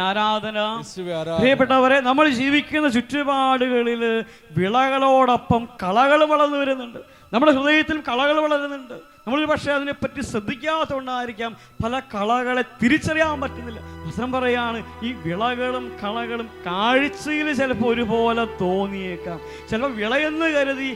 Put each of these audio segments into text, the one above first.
ആരാധന. പ്രിയപ്പെട്ടവരെ, നമ്മൾ ജീവിക്കുന്ന ചുറ്റുപാടുകളിൽ വിളകളോടൊപ്പം കളകൾ വളർന്നു വരുന്നുണ്ട്. നമ്മുടെ ഹൃദയത്തിൽ കളകൾ വളരുന്നുണ്ട്. നമ്മളൊരു പക്ഷേ അതിനെപ്പറ്റി ശ്രദ്ധിക്കാത്തതുകൊണ്ടായിരിക്കാം പല കളകളെ തിരിച്ചറിയാൻ പറ്റുന്നില്ല. വചനം പറയാണ്, ഈ വിളകളും കളകളും കാഴ്ചയിൽ ചിലപ്പോൾ ഒരുപോലെ തോന്നിയേക്കാം. ചിലപ്പോൾ വിളയെന്ന് കരുതി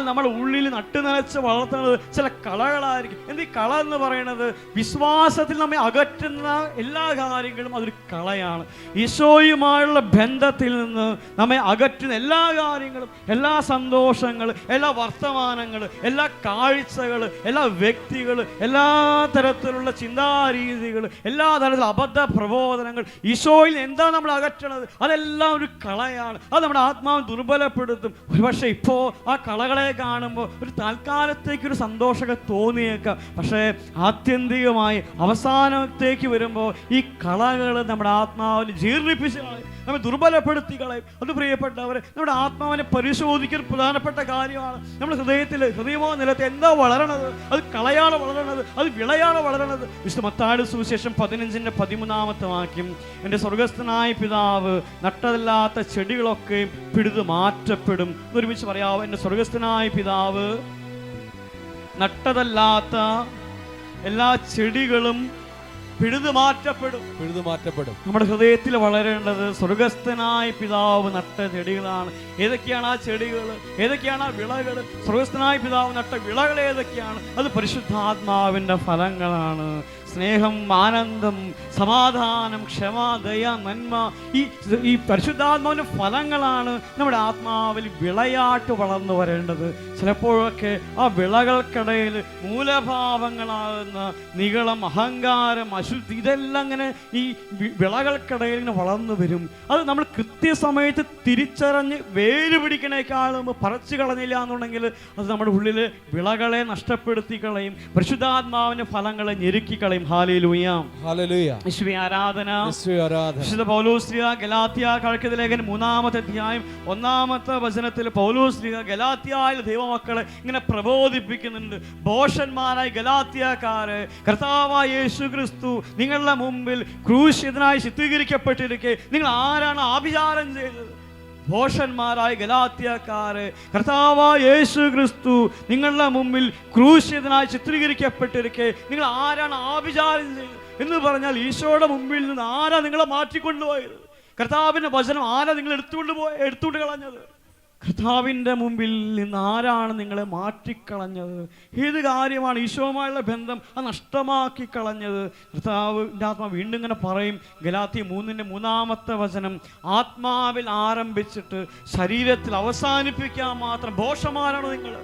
നമ്മുടെ ഉള്ളിൽ നട്ടു നനച്ച് വളർത്തുന്നത് ചില കളകളായിരിക്കും. ഈ കള എന്ന് പറയുന്നത് വിശ്വാസത്തിൽ നമ്മെ അകറ്റുന്ന എല്ലാ കാര്യങ്ങളും അതൊരു കളയാണ്. ഈശോയുമായുള്ള ബന്ധത്തിൽ നിന്ന് നമ്മെ അകറ്റുന്ന എല്ലാ കാര്യങ്ങളും, എല്ലാ സന്തോഷങ്ങൾ, എല്ലാ വർത്തമാനങ്ങൾ, എല്ലാ കാഴ്ചകൾ, എല്ലാ വ്യക്തികൾ, എല്ലാ തരത്തിലുള്ള ചിന്താരീതികൾ, എല്ലാ തരത്തിലുള്ള അബദ്ധ പ്രബോധനങ്ങൾ, ഈശോയിൽ എന്താണ് നമ്മൾ അകറ്റണത്, അതെല്ലാം ഒരു കളയാണ്. അത് നമ്മുടെ ആത്മാവ് ദുർബലപ്പെടുത്തും. ഒരുപക്ഷെ ഇപ്പോൾ ആ കളകളെ കാണുമ്പോൾ ഒരു താൽക്കാലത്തേക്കൊരു സന്തോഷമൊക്കെ തോന്നിയേക്കാം. പക്ഷേ ആത്യന്തികമായി അവസാനത്തേക്ക് വരുമ്പോൾ ഈ കളകൾ നമ്മുടെ ആത്മാവിനെ ജീർണിപ്പിച്ച് കളയും, നമ്മെ ദുർബലപ്പെടുത്തി കളയും. അത് പ്രിയപ്പെട്ടവരെ, നമ്മുടെ ആത്മാവിനെ പരിശോധിക്കുന്ന പ്രധാനപ്പെട്ട കാര്യമാണ്. നമ്മുടെ ഹൃദയമോ നിലത്ത് എന്താ വളരണത്? അത് കളയാണോ വളരണത്? അത് വിളയാണോ വളരണത്? വിശുദ്ധ മത്തായി സുവിശേഷം 15:13 വാക്യം, എൻ്റെ സ്വർഗസ്ഥനായ പിതാവ് നട്ടതല്ലാത്ത ചെടികളൊക്കെ പിഴുതു മാറ്റപ്പെടും. ഒരുമിച്ച് പറയാവോ? എൻ്റെ സ്വർഗസ്ഥനായ പിതാവ് നട്ടതല്ലാത്ത എല്ലാ ചെടികളും പിഴുതു മാറ്റപ്പെടും. നമ്മുടെ ഹൃദയത്തിൽ വളരേണ്ടത് സ്വർഗസ്ഥനായ പിതാവ് നട്ട ചെടികളാണ്. ഏതൊക്കെയാണ് ആ ചെടികൾ? ഏതൊക്കെയാണ് ആ വിളകൾ? സ്വർഗസ്ഥനായ പിതാവ് നട്ട വിളകൾ ഏതൊക്കെയാണ്? അത് പരിശുദ്ധാത്മാവിൻ്റെ ഫലങ്ങളാണ്. സ്നേഹം, ആനന്ദം, സമാധാനം, ക്ഷമ, ദയ, നന്മ, ഈ പരിശുദ്ധാത്മാവിൻ്റെ ഫലങ്ങളാണ് നമ്മുടെ ആത്മാവിൽ വിളയാട്ട് വളർന്നു വരേണ്ടത്. ചിലപ്പോഴൊക്കെ ആ വിളകൾക്കിടയിൽ മൂലഭാവങ്ങളാകുന്ന നിഗളം, അഹങ്കാരം, അശുദ്ധി, ഇതെല്ലാം ഇങ്ങനെ ഈ വിളകൾക്കിടയിൽ ഇങ്ങനെ വളർന്നു വരും. അത് നമ്മൾ കൃത്യസമയത്ത് തിരിച്ചറിഞ്ഞ് വേര് പിടിക്കണേക്കാളും പറിച്ചു കളഞ്ഞില്ല എന്നുണ്ടെങ്കിൽ അത് നമ്മുടെ ഉള്ളിൽ വിളകളെ നഷ്ടപ്പെടുത്തി കളയും, പരിശുദ്ധാത്മാവിൻ്റെ ഫലങ്ങളെ ഞെരുക്കി കളയും. ഹല്ലേലൂയ, ഹല്ലേലൂയ, യേശുവേ ആരാധന. വിശുദ്ധ പൗലോസ്ലീഹ ഗലാത്യ ലേഖനം 3-ാമത്തെ അധ്യായം 1-ാമത്തെ വചനത്തിൽ പൗലോസ്ലീഹ ഗലാത്യയിലെ ദൈവമക്കളെ ഇങ്ങനെ പ്രബോധിപ്പിക്കുന്നുണ്ട്. ഭോഷന്മാരായ ഗലാത്യക്കാരെ, കർത്താവായ യേശു ക്രിസ്തു നിങ്ങളുടെ മുമ്പിൽ ക്രൂശിതനായി ചിത്രീകരിക്കപ്പെട്ടിരിക്കെ നിങ്ങൾ ആരാണ് ആഭിചാരം ചെയ്തത്? ഭോഷന്മാരായ ഗലാത്യക്കാരെ, കർത്താവായ യേശു ക്രിസ്തു നിങ്ങളുടെ മുമ്പിൽ ക്രൂശിതനായി ചിത്രീകരിക്കപ്പെട്ടിരിക്കെ നിങ്ങൾ ആരാണ് ആഭിചാരം ചെയ്തത് എന്ന് പറഞ്ഞാൽ, ഈശോയുടെ മുമ്പിൽ നിന്ന് ആരാ നിങ്ങളെ മാറ്റിക്കൊണ്ടുപോയത്? കർത്താവിൻ്റെ വചനം ആരാ നിങ്ങൾ എടുത്തുകൊണ്ട് കളഞ്ഞത്? കർത്താവിൻ്റെ മുമ്പിൽ നിന്ന് ആരാണ് നിങ്ങളെ മാറ്റിക്കളഞ്ഞത്? ഏത് കാര്യമാണ് ഈശോയുമായുള്ള ബന്ധം അത് നഷ്ടമാക്കി കളഞ്ഞത്? കർത്താവിൻ്റെ ആത്മാവ് വീണ്ടും ഇങ്ങനെ പറയും, ഗലാത്യ 3:3 വചനം, ആത്മാവിൽ ആരംഭിച്ചിട്ട് ശരീരത്തിൽ അവസാനിപ്പിക്കാൻ മാത്രം ഭോഷന്മാരാണ് നിങ്ങൾ.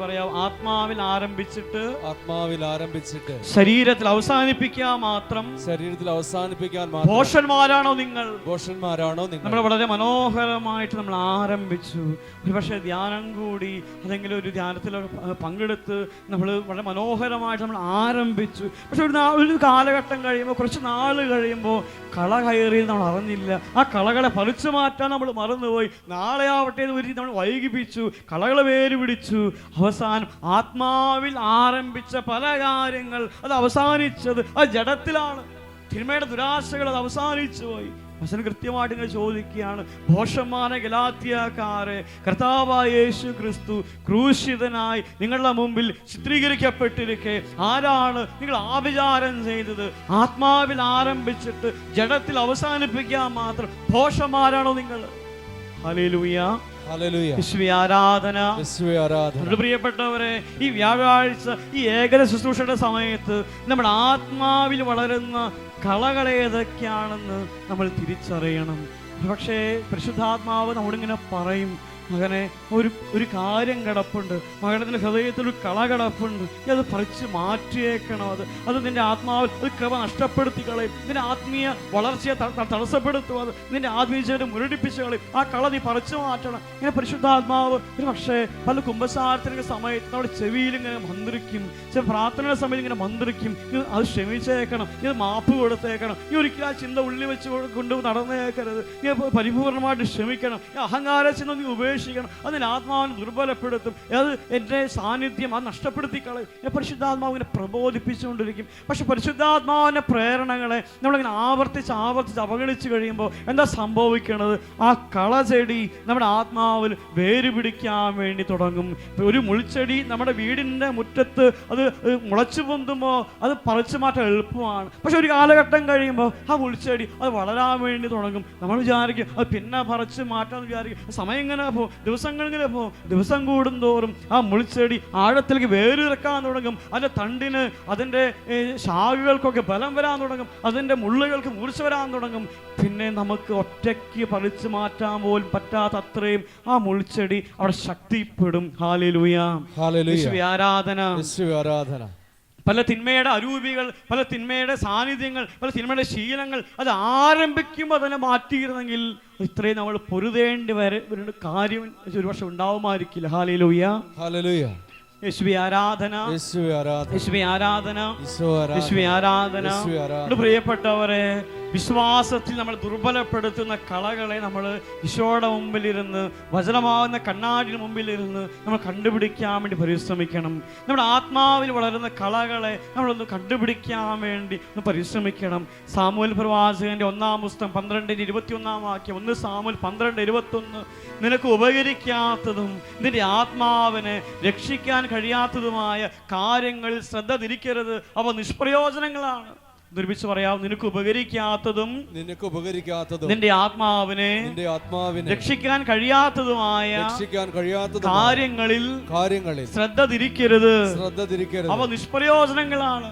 പറയാം, ആത്മാവിൽ ആരംഭിച്ചിട്ട് ശരീരത്തിൽ അവസാനിപ്പിക്കാൻ മാത്രം ഭോഷന്മാരാണോ നിങ്ങൾ? നമ്മൾ വളരെ മനോഹരമായിട്ട് നമ്മൾ ആരംഭിച്ചു. ഒരു പക്ഷേ ധ്യാനം കൂടി അല്ലെങ്കിൽ ഒരു ധ്യാനത്തിൽ പങ്കെടുത്ത് നമ്മൾ വളരെ മനോഹരമായിട്ട് നമ്മൾ ആരംഭിച്ചു. പക്ഷെ ഒരു കാലഘട്ടം കഴിയുമ്പോൾ, കുറച്ച് നാൾ കഴിയുമ്പോൾ കള കയറി നമ്മൾ അറിഞ്ഞില്ല. ആ കളകളെ പറിച്ചു മാറ്റാൻ നമ്മൾ മറന്നുപോയി. നാളെ ആവട്ടെ എന്ന് നമ്മൾ വൈകിപ്പിച്ചു, കളകളെ വേര് പിടിച്ചു. അവസാനം ആത്മാവിൽ ആരംഭിച്ച പല കാര്യങ്ങൾ അത് അവസാനിച്ചത് ആ ജഡത്തിലാണ്. തിന്മയുടെ ദുരാശകൾ അത് അവസാനിച്ചു പോയി. വചനം കൃത്യമായിട്ട് ഇങ്ങനെ ചോദിക്കുകയാണ്, ഭോഷന്മാരെ ഗലാത്യക്കാരെ, കർത്താവായ യേശു ക്രിസ്തു ക്രൂശിതനായി നിങ്ങളുടെ മുമ്പിൽ ചിത്രീകരിക്കപ്പെട്ടിരിക്കെ ആരാണ് നിങ്ങൾ ആഭിചാരം ചെയ്തത്? ആത്മാവിൽ ആരംഭിച്ചിട്ട് ജഡത്തിൽ അവസാനിപ്പിക്കാൻ മാത്രം ഭോഷന്മാരാണോ നിങ്ങൾ? ഹല്ലേലൂയ, യേശുവേ ആരാധന. പ്രിയപ്പെട്ടവരെ, ഈ വ്യാഴാഴ്ച ഈ ഏകന ശുശ്രൂഷയുടെ സമയത്ത് നമ്മുടെ ആത്മാവിൽ വളരുന്ന കളകൾ ഏതൊക്കെയാണെന്ന് നമ്മൾ തിരിച്ചറിയണം. പക്ഷേ പരിശുദ്ധാത്മാവ് നമ്മളിങ്ങനെ പറയും, മകനെ ഒരു കാര്യം കിടപ്പുണ്ട്, മകനത്തിൻ്റെ ഹൃദയത്തിൽ ഒരു കള കിടപ്പുണ്ട്, അത് പറിച്ച് മാറ്റിയേക്കണം. അത് നിന്റെ ആത്മാവിൽ ഒരു കൃപ നഷ്ടപ്പെടുത്തി കളയും, നിന്റെ ആത്മീയ വളർച്ചയെ തടസ്സപ്പെടുത്തും, അത് നിന്റെ ആത്മീയതയെ മുരടിപ്പിച്ച് കളയും. ആ കള നീ പറിച്ചു മാറ്റണം. ഇങ്ങനെ പരിശുദ്ധാത്മാവ് ഒരു പക്ഷേ പല കുമ്പസാരത്തിൻ്റെ സമയത്ത് നമ്മുടെ ചെവിയിൽ ഇങ്ങനെ മന്ത്രിക്കും, ചില പ്രാർത്ഥനയുടെ സമയത്ത് ഇങ്ങനെ മന്ത്രിക്കും, അത് ക്ഷമിച്ചേക്കണം, ഇത് മാപ്പ് കൊടുത്തേക്കണം, ഈ ഒരിക്കലും ആ ചിന്ത ഉള്ളിൽ വെച്ച് കൊണ്ട് നടന്നേക്കരുത്, നീ പരിപൂർണമായിട്ട് ക്ഷമിക്കണം, ഈ അഹങ്കാര ചിന്ത നീ ഉപേക്ഷിക്കണം. ഉപേക്ഷിക്കണം. അതിന് ആത്മാവിനെ ദുർബലപ്പെടുത്തും. അത് എൻ്റെ സാന്നിധ്യം അത് നഷ്ടപ്പെടുത്തി കളയും. പരിശുദ്ധാത്മാവിനെ പ്രബോധിപ്പിച്ചുകൊണ്ടിരിക്കും. പക്ഷെ പരിശുദ്ധാത്മാവിൻ്റെ പ്രേരണകളെ നമ്മളിങ്ങനെ ആവർത്തിച്ച് അവഗണിച്ച് കഴിയുമ്പോൾ എന്താ സംഭവിക്കണത്? ആ കളചെടി നമ്മുടെ ആത്മാവിൽ വേര് പിടിക്കാൻ വേണ്ടി തുടങ്ങും. ഒരു മുൾച്ചെടി നമ്മുടെ വീടിൻ്റെ മുറ്റത്ത് അത് മുളച്ചു പൊന്തുമ്പോൾ അത് പറിച്ചു മാറ്റാൻ എളുപ്പമാണ്. പക്ഷെ ഒരു കാലഘട്ടം കഴിയുമ്പോൾ ആ മുൾച്ചെടി അത് വളരാൻ വേണ്ടി തുടങ്ങും. നമ്മൾ വിചാരിക്കും അത് പിന്നെ പറിച്ച് മാറ്റാമെന്ന് വിചാരിക്കും. സമയം ഇങ്ങനെ പോകും, ദിവസങ്ങൾ ഇങ്ങനെ പോകും. ദിവസം കൂടുന്തോറും ആ മുൾച്ചെടി ആഴത്തിലേക്ക് വേരിറക്കാൻ തുടങ്ങും. അതിൻ്റെ തണ്ടിന് അതിൻ്റെ ശാഖകൾക്കൊക്കെ ബലം വരാൻ തുടങ്ങും. അതിൻ്റെ മുള്ളുകൾക്ക് മൂർച്ച വരാൻ തുടങ്ങും. പിന്നെ നമുക്ക് ഒറ്റയ്ക്ക് പറിച്ചു മാറ്റാൻ പോലും പറ്റാത്ത അത്രയും ആ മുൾച്ചെടി അവിടെ ശക്തിപ്പെടും. ഹല്ലേലൂയ, യേശുവേ ആരാധന. പല തിന്മയുടെ അരൂപികൾ, പല തിന്മയുടെ സാന്നിധ്യങ്ങൾ, പല തിന്മയുടെ ശീലങ്ങൾ അത് ആരംഭിക്കുമ്പോൾ തന്നെ മാറ്റിയിരുന്നെങ്കിൽ ഇത്രയും നമ്മൾ പൊരുതേണ്ടി വരെ കാര്യം ഒരുപക്ഷെ ഉണ്ടാവുമായിരിക്കില്ല. ഹല്ലേലൂയ, ഹല്ലേലൂയ, യേശുവേ ആരാധന, യേശുവേ ആരാധന, യേശുവേ ആരാധന. പ്രിയപ്പെട്ടവരെ, വിശ്വാസത്തിൽ നമ്മൾ ദുർബലപ്പെടുത്തുന്ന കളകളെ നമ്മൾ ഈശോയുടെ മുമ്പിലിരുന്ന്, വചനമാകുന്ന കണ്ണാടിന് മുമ്പിലിരുന്ന് നമ്മൾ കണ്ടുപിടിക്കാൻ വേണ്ടി പരിശ്രമിക്കണം. നമ്മുടെ ആത്മാവിൽ വളരുന്ന കളകളെ നമ്മളൊന്ന് കണ്ടുപിടിക്കാൻ വേണ്ടി ഒന്ന് പരിശ്രമിക്കണം. സാമുവേൽ പ്രവാചകന്റെ 1-ാം പുസ്തകം 12-21 വാക്യം, 1 സാമുവേൽ 12:21, നിനക്ക് ഉപകരിക്കാത്തതും നിന്റെ ആത്മാവിനെ രക്ഷിക്കാൻ കഴിയാത്തതുമായ കാര്യങ്ങളിൽ ശ്രദ്ധ തിരിക്കരുത്, അവ നിഷ്പ്രയോജനങ്ങളാണ്. നിർമ്മിച്ച് പറയാം, നിനക്ക് ഉപകരിക്കാത്തതും നിന്റെ ആത്മാവിനെ രക്ഷിക്കാൻ കഴിയാത്തതുമായ കാര്യങ്ങളിൽ ശ്രദ്ധ തിരിക്കരുത്, അവ നിഷ്പ്രയോജനങ്ങളാണ്.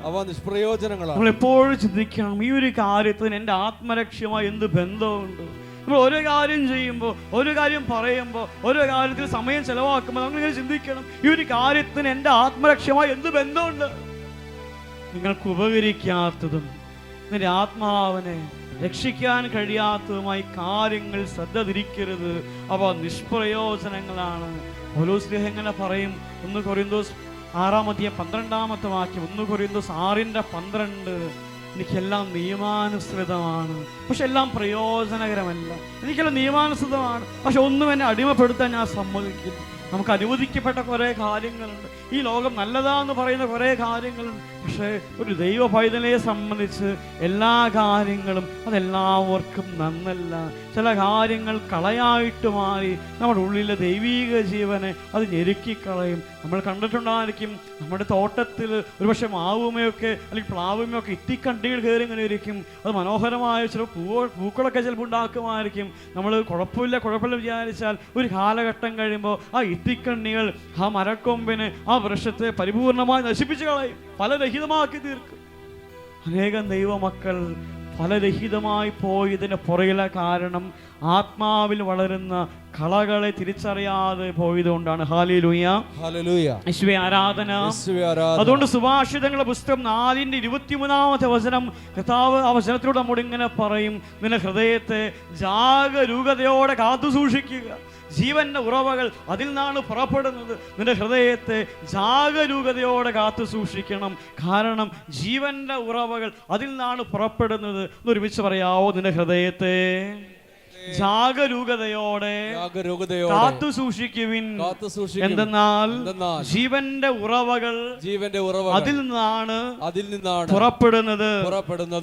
നമ്മൾ എപ്പോഴും ചിന്തിക്കണം, ഈ ഒരു കാര്യത്തിന് എൻ്റെ ആത്മരക്ഷയുമായി എന്ത് ബന്ധമുണ്ട്? നമ്മൾ ഓരോ കാര്യം ചെയ്യുമ്പോൾ, ഓരോ കാര്യം പറയുമ്പോൾ, ഓരോ കാര്യത്തിൽ സമയം ചെലവാക്കുമ്പോൾ നമ്മളിങ്ങനെ ചിന്തിക്കണം, ഈ ഒരു കാര്യത്തിന് എൻ്റെ ആത്മരക്ഷയുമായി എന്ത് ബന്ധമുണ്ട്? നിങ്ങൾക്ക് ഉപകരിക്കാത്തതും നിന്റെ ആത്മാവിനെ രക്ഷിക്കാൻ കഴിയാത്തതുമായി കാര്യങ്ങൾ ശ്രദ്ധ തിരിക്കരുത്, അവ നിഷ്പ്രയോജനങ്ങളാണ്. പൗലോസ് എങ്ങനെ പറയും? 1 കൊരിന്തോസ് 6-12 വാക്യം, 1 കൊരിന്തോസ് 6:12, എനിക്കെല്ലാം നിയമാനുസൃതമാണ്, പക്ഷെ എല്ലാം പ്രയോജനകരമല്ല. എനിക്കെല്ലാം നിയമാനുസൃതമാണ്, പക്ഷെ ഒന്നും എന്നെ അടിമപ്പെടുത്താൻ ഞാൻ സമ്മതിക്കില്ല. നമുക്ക് അനുവദിക്കപ്പെട്ട കുറേ കാര്യങ്ങളുണ്ട്, ഈ ലോകം നല്ലതാന്ന് പറയുന്ന കുറേ കാര്യങ്ങളുണ്ട്. പക്ഷേ ഒരു ദൈവ പൈതലെ സംബന്ധിച്ച് എല്ലാ കാര്യങ്ങളും അതെല്ലാവർക്കും നന്നല്ല. ചില കാര്യങ്ങൾ കളയായിട്ട് മാറി നമ്മുടെ ഉള്ളിലെ ദൈവീക ജീവനെ അത് ഞെരുക്കിക്കളയും. നമ്മൾ കണ്ടിട്ടുണ്ടായിരിക്കും, നമ്മുടെ തോട്ടത്തിൽ ഒരുപക്ഷെ മാവുമയൊക്കെ അല്ലെങ്കിൽ പ്ലാവുമയൊക്കെ ഇത്തിക്കണ്ടികൾ കയറി ഇങ്ങനെ ഇരിക്കും. അത് മനോഹരമായ ചില പൂക്കളൊക്കെ ചിലപ്പോൾ ഉണ്ടാക്കുമായിരിക്കും. നമ്മൾ കുഴപ്പമില്ല വിചാരിച്ചാൽ ഒരു കാലഘട്ടം കഴിയുമ്പോൾ ആ ഇത്തിക്കണ്ണികൾ ആ മരക്കൊമ്പിന്, ആ വൃക്ഷത്തെ പരിപൂർണമായി നശിപ്പിച്ചു കളയും, ഫലരഹിതമാക്കി തീർക്കും. അനേകം ദൈവമക്കൾ ഫലരഹിതമായി പോയതിന് പുറകിലെ കാരണം ആത്മാവിൽ വളരുന്ന കളകളെ തിരിച്ചറിയാതെ പോയതുകൊണ്ടാണ്. ഹല്ലേലൂയ, ഹല്ലേലൂയ, യേശുവേ ആരാധന. അതുകൊണ്ട് സുഭാഷിതങ്ങളുടെ പുസ്തകം 4:23 വചനം, കർത്താവ് ആ വചനത്തിലൂടെ നമ്മോട് ഇങ്ങനെ പറയും, നിന്റെ ഹൃദയത്തെ ജാഗരൂകതയോടെ കാത്തു സൂക്ഷിക്കുക, ജീവന്റെ ഉറവകൾ അതിൽ നിന്നാണ് പുറപ്പെടുന്നത്. നിന്റെ ഹൃദയത്തെ ജാഗരൂകതയോടെ കാത്തു സൂക്ഷിക്കണം, കാരണം ജീവന്റെ ഉറവകൾ അതിൽ നിന്നാണ് പുറപ്പെടുന്നത്. ഒരുമിച്ച് പറയാവോ? നിന്റെ ഹൃദയത്തെ ജാഗരൂകതയോടെ കാത്തു സൂക്ഷിക്കുവിൻ, എന്തെന്നാൽ ജീവന്റെ ഉറവകൾ അതിൽ നിന്നാണ് പുറപ്പെടുന്നത്.